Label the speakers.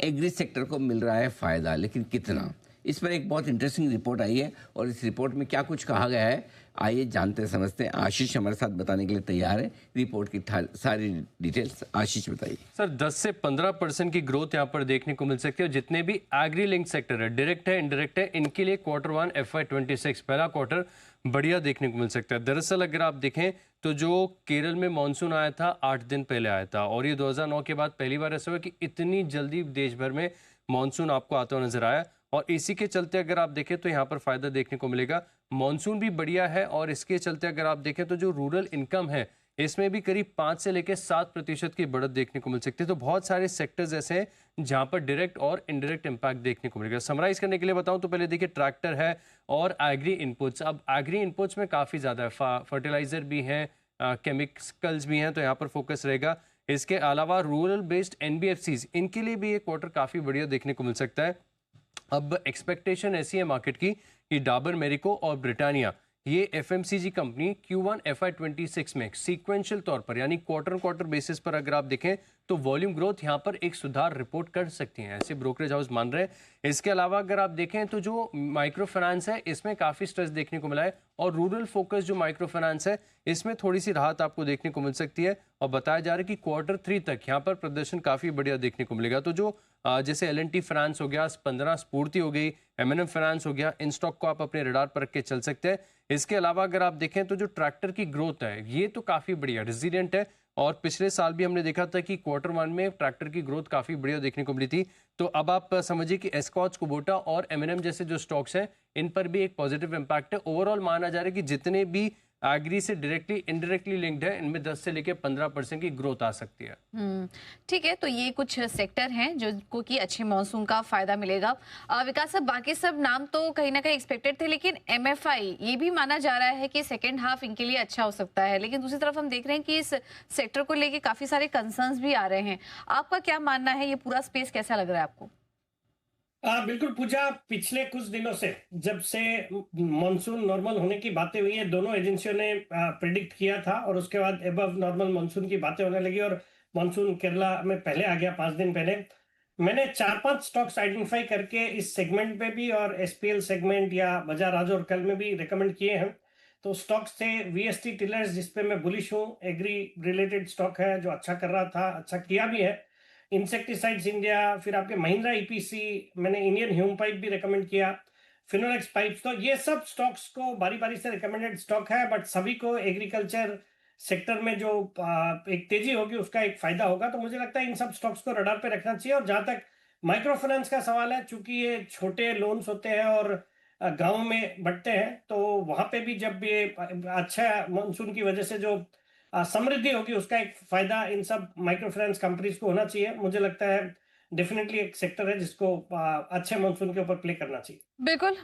Speaker 1: Agree sector को मिल रहा है फायदा, लेकिन कितना? इस पर एक बहुत इंटरेस्टिंग रिपोर्ट आई है और इस रिपोर्ट में क्या कुछ कहा गया है, आइए जानते समझते हैं। आशीष हमारे साथ बताने के लिए तैयार है। रिपोर्ट की सारी डिटेल्स आशीष बताइए।
Speaker 2: सर 10 से 15% की ग्रोथ यहाँ पर देखने को मिल सकती है। जितने भी एग्री लिंक सेक्टर है, डायरेक्ट है, इनडायरेक्ट है, इनके लिए Q1 FY26 पहला क्वार्टर बढ़िया देखने को मिल सकता है। दरअसल अगर आप देखें तो जो केरल में मानसून आया था 8 दिन पहले आया था और ये 2009 के बाद पहली बार ऐसा हुआ कि इतनी जल्दी देश भर में मानसून आपको आता हुआ नजर आया। और इसी के चलते अगर आप देखें तो यहाँ पर फायदा देखने को मिलेगा। मानसून भी बढ़िया है और इसके चलते अगर आप देखें तो जो रूरल इनकम है इसमें भी करीब 5 से लेकर 7% की बढ़त देखने को मिल सकती है। तो बहुत सारे सेक्टर्स ऐसे हैं जहां पर डायरेक्ट और इनडायरेक्ट इम्पैक्ट देखने को मिलेगा। समराइज करने के लिए बताऊं तो पहले देखिए ट्रैक्टर है और एग्री इनपुट्स। अब एग्री इनपुट्स में काफ़ी ज़्यादा है, फर्टिलाइजर भी हैं, केमिकल्स भी हैं, तो यहाँ पर फोकस रहेगा। इसके अलावा रूरल बेस्ड NBFCs, इनके लिए भी ये क्वार्टर काफ़ी बढ़िया देखने को मिल सकता है। अब एक्सपेक्टेशन ऐसी है मार्केट की कि डाबर मेरिको और ब्रिटानिया ये FMCG कंपनी Q1 FY26 में सीक्वेंशियल तौर पर यानी क्वार्टर बेसिस पर अगर आप देखें तो वॉल्यूम ग्रोथ यहां पर एक सुधार रिपोर्ट कर सकती हैं, ऐसे ब्रोकरेज हाउस मान रहे हैं। इसके अलावा अगर आप देखें तो जो माइक्रो फाइनेंस है इसमें काफ़ी स्ट्रेस देखने को मिला है और रूरल फोकस जो माइक्रो फाइनेंस है इसमें थोड़ी सी राहत आपको देखने को मिल सकती है। और बताया जा रहा है कि Q3 तक यहाँ पर प्रदर्शन काफ़ी बढ़िया देखने को मिलेगा। तो जो जैसे L&T फाइनेंस हो गया, 15 स्फूर्ति हो गई, M&M फाइनेंस हो गया, इन स्टॉक को आप अपने रडार पर रख के चल सकते हैं। इसके अलावा अगर आप देखें तो जो ट्रैक्टर की ग्रोथ है ये तो काफ़ी बढ़िया रेजिलिएंट है और पिछले साल भी हमने देखा था कि Q1 में ट्रैक्टर की ग्रोथ काफ़ी बढ़िया देखने को मिली थी। तो अब आप समझिए कि एस्कॉच, कुबोटा और M&M जैसे जो स्टॉक्स हैं इन पर भी एक पॉजिटिव इम्पैक्ट है। ओवरऑल माना जा रहा है कि जितने भी एग्री से डायरेक्टली इनडायरेक्टली लिंक्ड है इनमें 10 से लेकर 15% की ग्रोथ आ सकती है।
Speaker 3: ठीक है, तो ये कुछ सेक्टर हैं जिनको कि अच्छे मॉनसून का फायदा मिलेगा। विकास साहब, बाकी सब नाम तो कहीं ना कहीं एक्सपेक्टेड थे, लेकिन MFI ये भी माना जा रहा है कि सेकेंड हाफ इनके लिए अच्छा हो सकता है, लेकिन दूसरी तरफ हम देख रहे हैं कि इस सेक्टर को लेके काफी सारे कंसर्न्स भी आ रहे हैं। आपका क्या मानना है, ये पूरा स्पेस कैसा लग रहा है आपको?
Speaker 4: बिल्कुल पूजा, पिछले कुछ दिनों से जब से मानसून नॉर्मल होने की बातें हुई है, दोनों एजेंसियों ने प्रिडिक्ट किया था और उसके बाद एबव नॉर्मल मानसून की बातें होने लगी और मानसून केरला में पहले आ गया 5 दिन पहले। मैंने 4-5 स्टॉक्स आइडेंटिफाई करके इस सेगमेंट पे भी और SPL सेगमेंट या बजाज आज और कल में भी रिकमेंड किए हैं। तो स्टॉक्स थे VST टिलर्स, जिसपे मैं बुलिश हूँ। एग्री रिलेटेड स्टॉक है जो अच्छा कर रहा था, अच्छा किया भी है। इंसेक्टिसाइड्स इंडिया, फिर आपके महिंद्रा EPC, मैंने इंडियन ह्यूम पाइप भी रिकमेंड किया, फिनोलेक्स पाइप्स। तो ये सब स्टॉक्स को बारी बारी से रिकमेंडेड स्टॉक है, बट सभी को एग्रीकल्चर सेक्टर में जो एक तेजी होगी उसका एक फायदा होगा। तो मुझे लगता है इन सब स्टॉक्स को रडार पे रखना चाहिए। और जहां तक माइक्रो फाइनेंस का सवाल है, चूंकि ये छोटे लोन्स होते हैं और गांव में बढ़ते हैं, तो वहां पे भी जब ये अच्छा मानसून की वजह से जो समृद्धि होगी उसका एक फायदा इन सब माइक्रो फाइनेंस कंपनीज को होना चाहिए। मुझे लगता है डेफिनेटली एक सेक्टर है जिसको अच्छे मानसून के ऊपर प्ले करना चाहिए।
Speaker 3: बिल्कुल।